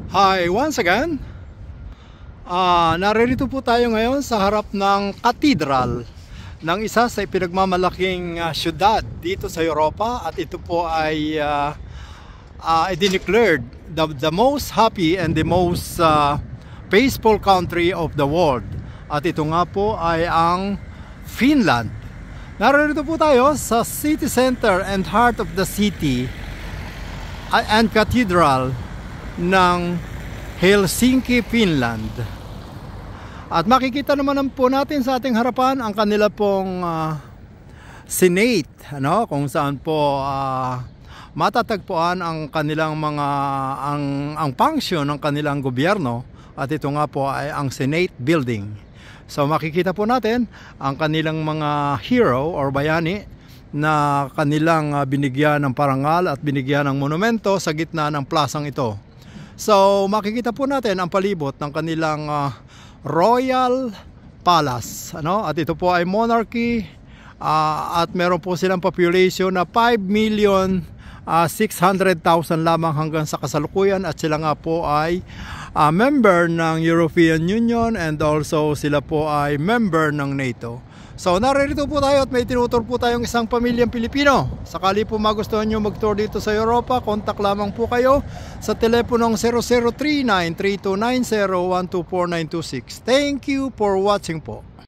Hi, once again. Naririto po tayo ngayon sa harap ng katedral ng isa sa pinagmamalaking syudad dito sa Europa, at ito po ay declared the most happy and the most peaceful country of the world. At ito nga po ay ang Finland. Naririto po tayo sa city center and heart of the city and cathedral ng Helsinki, Finland. At makikita naman po natin sa ating harapan ang kanila pong Senate, kung saan po matatagpuan ang kanilang mga ang function ng kanilang gobyerno, at ito nga po ay ang Senate building. So makikita po natin ang kanilang mga hero or bayani na kanilang binigyan ng parangal at binigyan ng monumento sa gitna ng plasang ito. So makikita po natin ang palibot ng kanilang Royal Palace, at ito po ay monarchy, at meron po silang population na 5,600,000 lamang hanggang sa kasalukuyan, at sila nga po ay member ng European Union, and also sila po ay member ng NATO. So naririto po tayo at may tinutur po tayong isang pamilyang Pilipino. Sakali po magustuhan nyo mag-tour dito sa Europa, contact lamang po kayo sa teleponong 0039-3290-124926. Thank you for watching po.